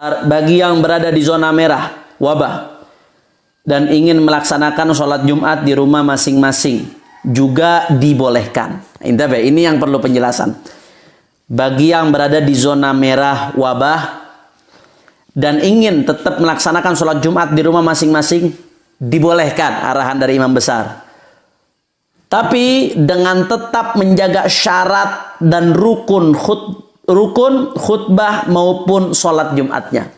Bagi yang berada di zona merah wabah dan ingin melaksanakan sholat Jumat di rumah masing-masing juga dibolehkan. Ini yang perlu penjelasan. Bagi yang berada di zona merah wabah dan ingin tetap melaksanakan sholat Jumat di rumah masing-masing dibolehkan, arahan dari imam besar. Tapi dengan tetap menjaga syarat dan rukun khutbah maupun sholat Jumatnya.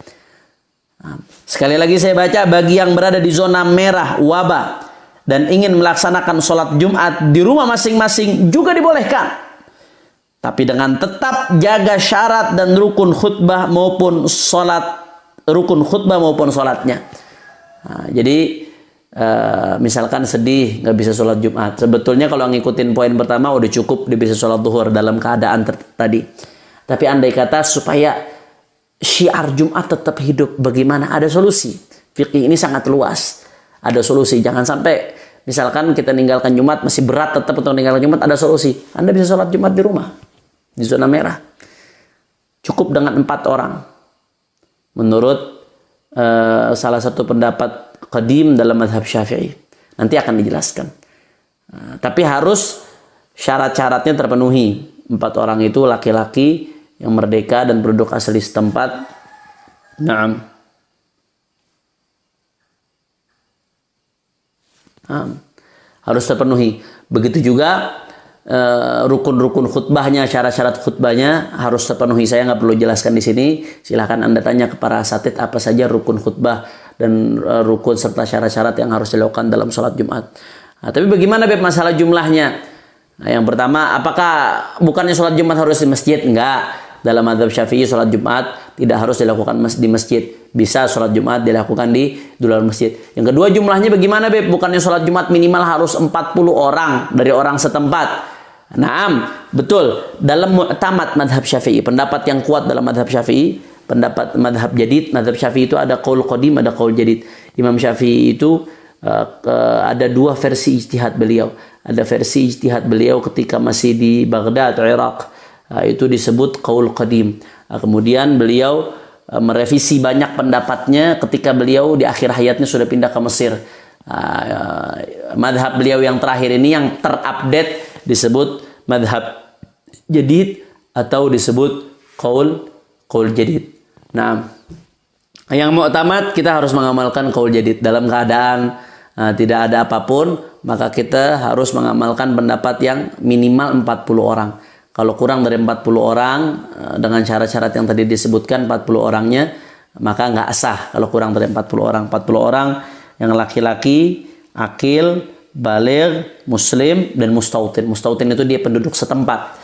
Sekali lagi saya baca, bagi yang berada di zona merah wabah dan ingin melaksanakan sholat Jumat di rumah masing-masing juga dibolehkan. Tapi dengan tetap jaga syarat dan rukun khutbah maupun sholatnya. Jadi misalkan sedih nggak bisa sholat Jumat, sebetulnya kalau ngikutin poin pertama udah cukup dia bisa sholat duhur dalam keadaan tadi. Tapi andai kata supaya syiar Jumat tetap hidup, bagaimana? Ada solusi. Fikih ini sangat luas. Ada solusi. Jangan sampai misalkan kita ninggalkan Jumat masih berat tetap untuk meninggalkan Jumat, ada solusi. Anda bisa sholat Jumat di rumah di zona merah. Cukup dengan 4 orang. Menurut salah satu pendapat qadim dalam mazhab Syafi'i. Nanti akan dijelaskan. Tapi harus syarat-syaratnya terpenuhi. 4 orang itu laki-laki yang merdeka dan penduduk asli setempat. Harus terpenuhi. Begitu juga rukun-rukun khutbahnya, syarat-syarat khutbahnya harus terpenuhi. Saya nggak perlu jelaskan di sini. Silahkan Anda tanya ke para asatid apa saja rukun khutbah dan rukun serta syarat-syarat yang harus dilakukan dalam sholat Jumat. Tapi bagaimana masalah jumlahnya? Yang pertama, apakah bukannya sholat Jumat harus di masjid? Enggak. Dalam mazhab Syafi'i sholat Jumat tidak harus dilakukan di masjid. Bisa sholat Jumat dilakukan di luar masjid. Yang kedua, jumlahnya bagaimana, Beb? Bukannya sholat Jumat minimal harus 40 orang dari orang setempat. Naam, betul. Dalam mu'tamad mazhab Syafi'i, pendapat yang kuat dalam mazhab Syafi'i, pendapat mazhab jadid, mazhab Syafi'i itu ada qaul qadim, ada qaul jadid. Imam Syafi'i itu ada 2 versi ijtihad beliau. Ada versi ijtihad beliau ketika masih di Baghdad, Irak. Itu disebut qaul qadim. Kemudian beliau merevisi banyak pendapatnya ketika beliau di akhir hayatnya sudah pindah ke Mesir. Madhab beliau yang terakhir ini yang terupdate disebut madhab jadid atau disebut qaul jadid. Nah, yang mu'tamad kita harus mengamalkan qaul jadid dalam keadaan tidak ada apapun, maka kita harus mengamalkan pendapat yang minimal 40 orang. Kalau kurang dari 40 orang dengan syarat-syarat yang tadi disebutkan 40 orangnya, maka nggak sah kalau kurang dari 40 orang. 40 orang yang laki-laki, akil, baligh, muslim, dan mustautin. Mustautin itu dia penduduk setempat.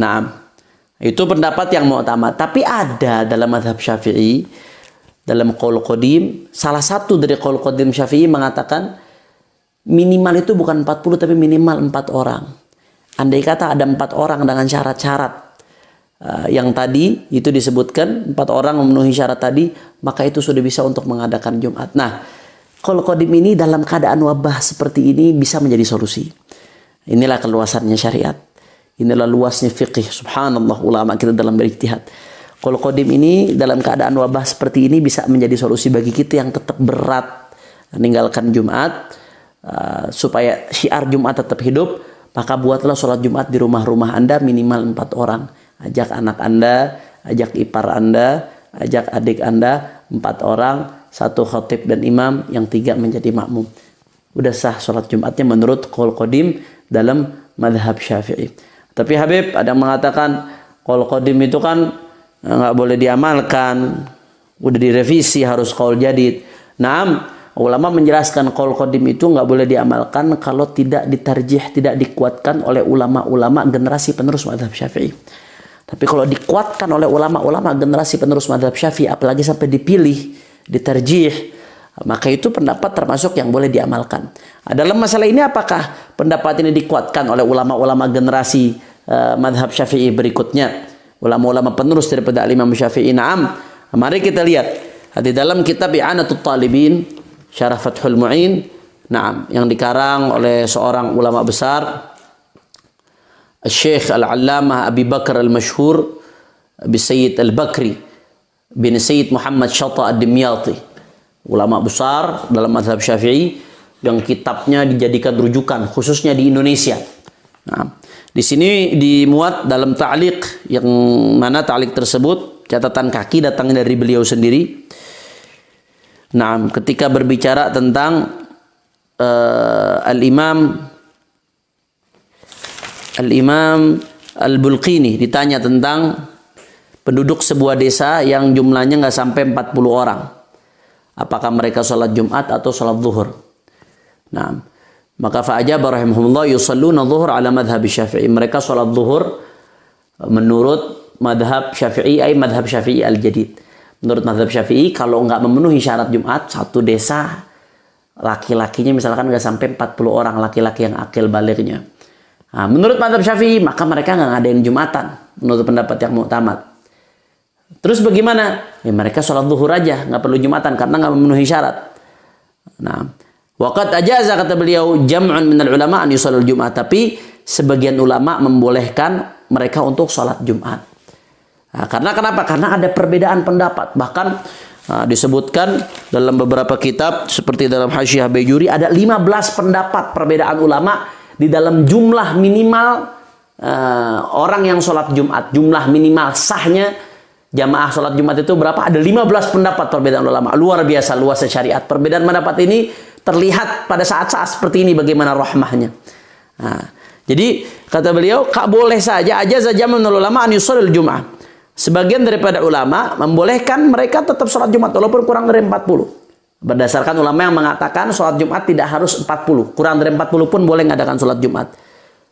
Nah, itu pendapat yang mu'tamad. Tapi ada dalam mazhab Syafi'i, dalam qaul qadim, salah satu dari qaul qadim Syafi'i mengatakan minimal itu bukan 40 tapi minimal 4 orang. Andai kata ada 4 orang dengan syarat-syarat yang tadi itu disebutkan, 4 orang memenuhi syarat tadi, maka itu sudah bisa untuk mengadakan Jumat. Nah, qaul qadim ini dalam keadaan wabah seperti ini bisa menjadi solusi. Inilah keluasannya syariat. Inilah luasnya fiqih. Subhanallah, ulama kita dalam berijtihad. Qaul qadim ini dalam keadaan wabah seperti ini bisa menjadi solusi bagi kita yang tetap berat meninggalkan Jumat, supaya syiar Jumat tetap hidup. Maka buatlah sholat Jumat di rumah-rumah Anda minimal 4 orang. Ajak anak Anda, ajak ipar Anda, ajak adik Anda, 4 orang, 1 khatib dan imam, yang 3 menjadi makmum. Udah sah sholat Jumatnya menurut qaul qadim dalam madhab Syafi'i. Tapi Habib ada yang mengatakan qaul qadim itu kan nggak boleh diamalkan, udah direvisi harus qaul jadid. Naam, ulama menjelaskan qaul qadim itu nggak boleh diamalkan kalau tidak ditarjih, tidak dikuatkan oleh ulama-ulama generasi penerus mazhab Syafi'i. Tapi kalau dikuatkan oleh ulama-ulama generasi penerus mazhab Syafi'i, apalagi sampai dipilih, ditarjih, maka itu pendapat termasuk yang boleh diamalkan. Dalam masalah ini apakah pendapat ini dikuatkan oleh ulama-ulama generasi mazhab Syafi'i berikutnya, ulama-ulama penerus daripada Imam Syafi'i? Naam. Mari kita lihat di dalam kitab I'anatul Talibin Syarah Fathul Mu'in, naam, yang dikarang oleh seorang ulama besar, Syekh Al-Allamah Abi Bakar Al-Mashhur Abi Sayyid Al-Bakri bin Sayyid Muhammad Shatta ad-Dimyati, ulama besar dalam mazhab Syafi'i yang kitabnya dijadikan rujukan khususnya di Indonesia. Nah, di sini dimuat dalam ta'liq yang mana ta'liq tersebut catatan kaki datangnya dari beliau sendiri. Nah, ketika berbicara tentang Al-Imam Al-Bulqini ditanya tentang penduduk sebuah desa yang jumlahnya nggak sampai 40 orang. Apakah mereka sholat Jumat atau sholat zuhur? Nah, maka fa'ajaba rahimahullah yusalluna zuhur ala madhab Syafi'i. Mereka sholat zuhur menurut madhab Syafi'i, madhab Syafi'i al-jadid. Menurut madhab Syafi'i, kalau nggak memenuhi syarat Jumat, satu desa laki-lakinya misalkan nggak sampai 40 orang laki-laki yang akil balignya. Nah, menurut madhab Syafi'i, maka mereka nggak ngadain Jumatan. Menurut pendapat yang mu'tamad. Terus bagaimana? Ya, mereka sholat zuhur aja, nggak perlu Jumatan karena nggak memenuhi syarat. Nah, waqad ajaza, kata beliau, jam'un minal ulama an yusallul Jum'ah. Tapi sebagian ulama membolehkan mereka untuk sholat Jumat. Nah, karena kenapa? Karena ada perbedaan pendapat. Bahkan disebutkan dalam beberapa kitab seperti dalam Hasyiah Bajuri ada 15 pendapat perbedaan ulama di dalam jumlah minimal orang yang sholat Jumat. Jumlah minimal sahnya jamaah sholat Jumat itu berapa? Ada 15 pendapat perbedaan ulama. Luar biasa luasnya syariat. Perbedaan pendapat ini terlihat pada saat-saat seperti ini bagaimana rahmahnya. Nah, jadi kata beliau, boleh saja aja menurut ulama an yusallil Jum'ah. Sebagian daripada ulama membolehkan mereka tetap sholat Jumat walaupun kurang dari 40. Berdasarkan ulama yang mengatakan sholat Jumat tidak harus 40. Kurang dari 40 pun boleh mengadakan sholat Jumat.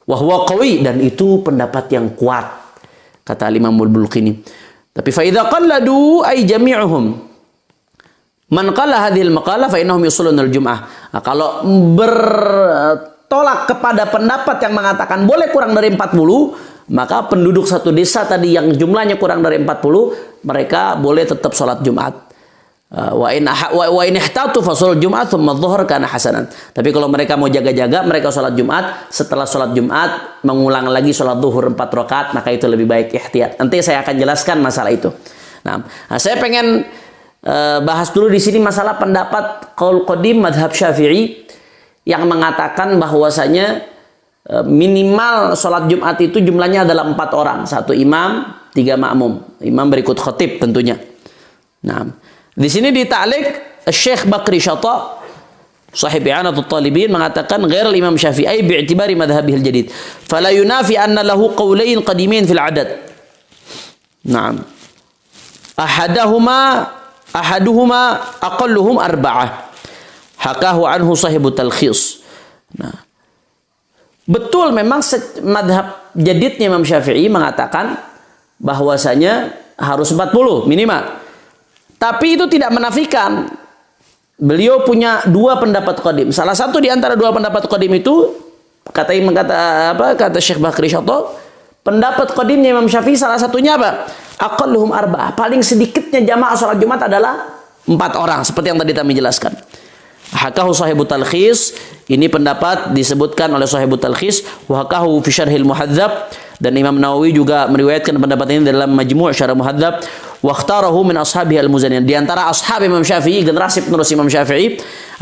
Wa huwa qawi, dan itu pendapat yang kuat, kata Imam Al-Bulqini. Tapi fa idza qalladu ay jami'uhum man qala hadhil maqala fa innahum yusalluna al-jum'ah. Nah, kalau bertolak kepada pendapat yang mengatakan boleh kurang dari 40, maka penduduk satu desa tadi yang jumlahnya kurang dari 40, mereka boleh tetap sholat Jumat. Wa in ihtatu fa sholat Jumat thumma dhuhr kana hasanan. Tapi kalau mereka mau jaga-jaga, mereka sholat Jumat, setelah sholat Jumat mengulang lagi sholat zuhur 4 rakaat, maka itu lebih baik ihtiyat. Nanti saya akan jelaskan masalah itu. Nah, saya pengen bahas dulu di sini masalah pendapat qaul qadim madhab Syafi'i yang mengatakan bahwasanya minimal sholat Jumat itu jumlahnya adalah 4 orang, 1 imam, 3 makmum. Imam berikut khatib tentunya. Nah, di sini di ta'liq Syekh Bakri Shatta sahib I'anatul Talibin mengatakan ghair al-Imam Syafi'i bi'tibari madhhabihil jadid fala yunafi anna lahu qawlain qadimin fil adad. Naam. Ahaduhuma aqalluhum 4. Hakahu anhu sahibut talkhis. Nah, betul memang madhab jadidnya Imam Syafi'i mengatakan bahwasanya harus 40 minimal. Tapi itu tidak menafikan beliau punya 2 pendapat qadim. Salah satu di antara 2 pendapat qadim itu kata Syekh Bakri Shatta, pendapat qadimnya Imam Syafi'i salah satunya apa? Aqalluhum 4. Paling sedikitnya jamaah salat Jumat adalah 4 orang seperti yang tadi kami jelaskan. Hakahu sahibut talkhis, ini pendapat disebutkan oleh sahibut talkhis, wa hakahu fi syarhil muhadzab, dan Imam Nawawi juga meriwayatkan pendapat ini dalam Majmu' Syarah Muhadzab, wa ikhtarahu min ashabihi al-Muzani. Di antara ashab Imam Syafi'i, generasi penerus Imam Syafi'i,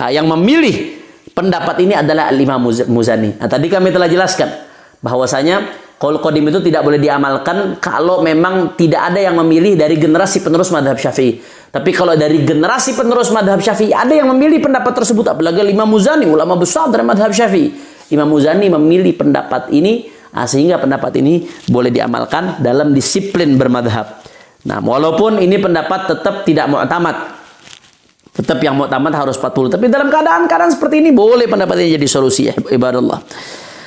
yang memilih pendapat ini adalah Imam Muzani. Nah, tadi kami telah jelaskan bahwasanya qaul qadim itu tidak boleh diamalkan kalau memang tidak ada yang memilih dari generasi penerus madhab Syafi'i. Tapi kalau dari generasi penerus madhab Syafi'i ada yang memilih pendapat tersebut, apalagi Imam Muzani, ulama besar dari madhab Syafi'i. Imam Muzani memilih pendapat ini, sehingga pendapat ini boleh diamalkan dalam disiplin bermadhab. Nah, walaupun ini pendapat tetap tidak mu'tamad. Tetap yang mu'tamad harus 40. Tapi dalam keadaan seperti ini boleh pendapat ini jadi solusi, ya ibadallah.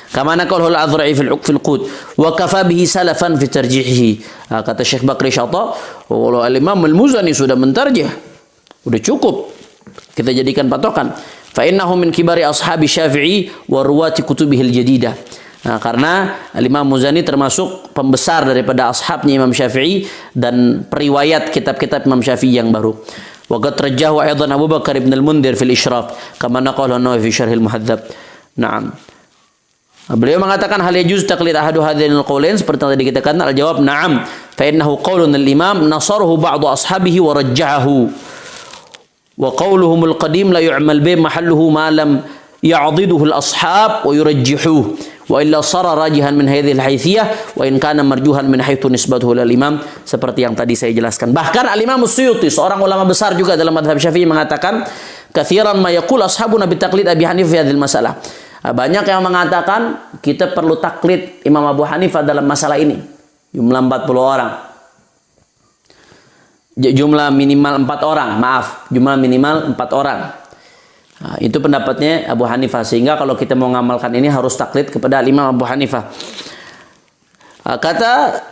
Kama naqalahu al-Adhra'i fil qud wa kafa bihi salafan fi tarjihihi. Kata Syekh Bakri Shatta, kalau al-Imam al-Muzani sudah mentarjih, udah cukup kita jadikan patokan. Fa innahu min kibari ashabi Syafi'i wa ruwati kutubihi al-jadidah. Nah, karena al-Imam Muzani termasuk pembesar daripada ashabnya Imam Syafi'i dan periwayat kitab-kitab Imam Syafi'i yang baru. Wa qad rajjahu aidan Abu Bakar ibn al-Mundhir fil Ishraf kama naqalahu an-Nawawi fi Syarhil Muhadzab. Naam. Beliau mengatakan hal yajuz taqlid ahadu hadzal qaulain, seperti yang tadi kita katakan. Al-jawab na'am, fa innahu qaulun al-imam nasaruhu ba'du ashabihi wa rajjahahu. Wa qauluhum al-qadim la yu'mal bi mahalluhu ma lam ya'diduhu al-ashab wa yurajjihuhu. Wa illa sara rajihan min hadhihi al-haythiyah wa in kana marjuhan min haitsu nisbatuhu lil imam, seperti yang tadi saya jelaskan. Bahkan al-Imam As-Suyuti, seorang ulama besar juga dalam mazhab Syafi'i, mengatakan katsiran ma yaqul ashabuna bi taqlid Abi Hanifah fi hadhihi masalah. Banyak yang mengatakan kita perlu taklid Imam Abu Hanifah dalam masalah ini. Jumlah 40 orang. Jumlah minimal 4 orang, maaf. Jumlah minimal 4 orang. Nah, itu pendapatnya Abu Hanifah. Sehingga kalau kita mau ngamalkan ini harus taklid kepada Imam Abu Hanifah. Kata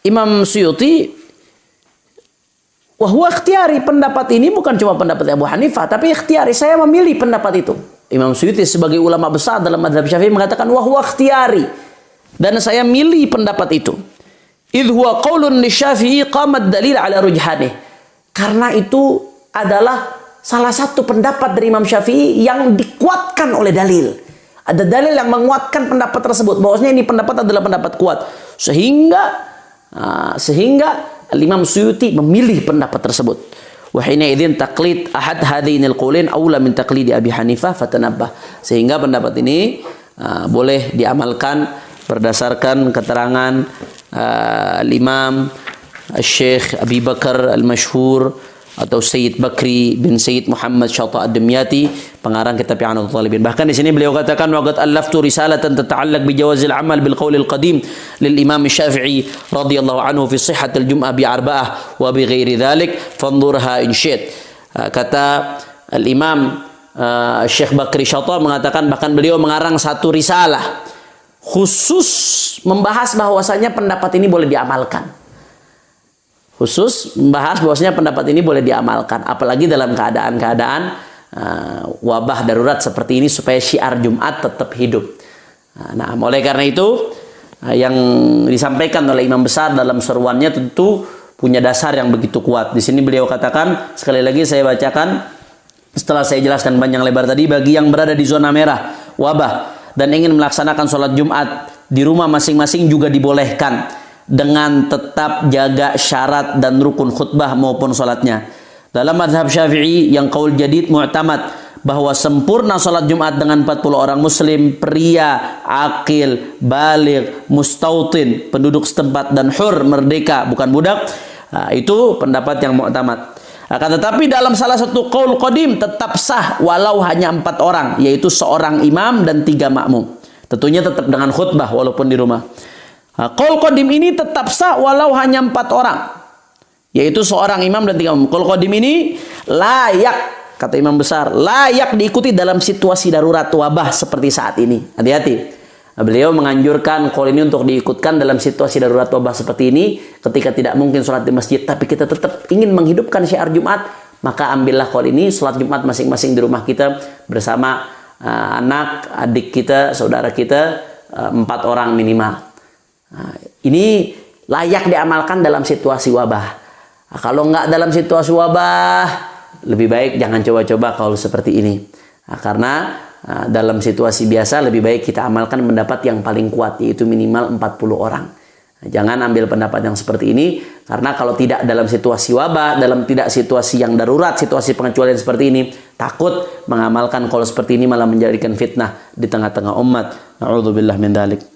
Imam Suyuti, wahwa ikhtiyari, pendapat ini bukan cuma pendapat Abu Hanifah, tapi ikhtiyari, saya memilih pendapat itu. Imam Suyuti sebagai ulama besar dalam mazhab Syafi'i mengatakan wahwa ikhtiyari, dan saya milih pendapat itu. Idh huwa qaulun lisyafi'i qamat dalil ala rujhanih. Karena itu adalah salah satu pendapat dari Imam Syafi'i yang dikuatkan oleh dalil. Ada dalil yang menguatkan pendapat tersebut, bahwasanya ini pendapat adalah pendapat kuat. Sehingga Imam Suyuti memilih pendapat tersebut. Wa hina idzin taqlid ahad hadainil qaulain aula min taqlid Abi Hanifah fatanabbah. Sehingga pendapat ini boleh diamalkan berdasarkan keterangan Imam Syekh Abi Bakar Al-Masyhur atau Sayyid Bakri bin Sayyid Muhammad Syata Ad-Dimyati, pengarang kitab I'anatul Talibin. Bahkan di sini beliau katakan wa qad allaftu risalatan tata'allaq bi jawazil amal bil qaulil qadim lil Imam Syafi'i radhiyallahu anhu fi sihhatil jum'ah bi arba'ah wa bi ghairi dzalik fanzurha in syi'at. Kata Al-Imam Syekh Bakri Syata mengatakan, bahkan beliau mengarang satu risalah khusus membahas bahwasanya pendapat ini boleh diamalkan. Khusus membahas bahwasanya pendapat ini boleh diamalkan, apalagi dalam keadaan-keadaan wabah darurat seperti ini, supaya syiar Jumat tetap hidup. Nah, oleh karena itu yang disampaikan oleh imam besar dalam seruannya tentu punya dasar yang begitu kuat. Di sini beliau katakan, sekali lagi saya bacakan setelah saya jelaskan panjang lebar tadi, bagi yang berada di zona merah wabah dan ingin melaksanakan sholat Jumat di rumah masing-masing juga dibolehkan, dengan tetap jaga syarat dan rukun khutbah maupun sholatnya. Dalam mazhab Syafi'i yang qaul jadid mu'tamad, bahwa sempurna sholat Jumat dengan 40 orang muslim, pria, akil, baligh, mustautin, penduduk setempat, dan hur, merdeka, bukan budak. Itu pendapat yang mu'tamad. Akan tetapi dalam salah satu qaul qadim tetap sah walau hanya 4 orang, yaitu seorang imam dan 3 makmum. Tentunya tetap dengan khutbah walaupun di rumah. Qaul qadim ini tetap sah walau hanya 4 orang, yaitu seorang imam dan 3 makmum. Qaul qadim ini layak, kata imam besar, layak diikuti dalam situasi darurat wabah seperti saat ini. Hati-hati. Beliau menganjurkan qaul ini untuk diikutkan dalam situasi darurat wabah seperti ini, ketika tidak mungkin sholat di masjid tapi kita tetap ingin menghidupkan syiar Jumat, maka ambillah qaul ini, sholat Jumat masing-masing di rumah kita bersama anak, adik kita, saudara kita, 4 orang minimal. Nah, ini layak diamalkan dalam situasi wabah. Nah, kalau nggak dalam situasi wabah, lebih baik jangan coba-coba kalau seperti ini. Nah, karena dalam situasi biasa lebih baik kita amalkan pendapat yang paling kuat, yaitu minimal 40 orang. Nah, jangan ambil pendapat yang seperti ini, karena kalau tidak dalam situasi wabah, dalam tidak situasi yang darurat, situasi pengecualian seperti ini, takut mengamalkan kalau seperti ini malah menjadikan fitnah di tengah-tengah umat. Na'udzubillah min dzalik.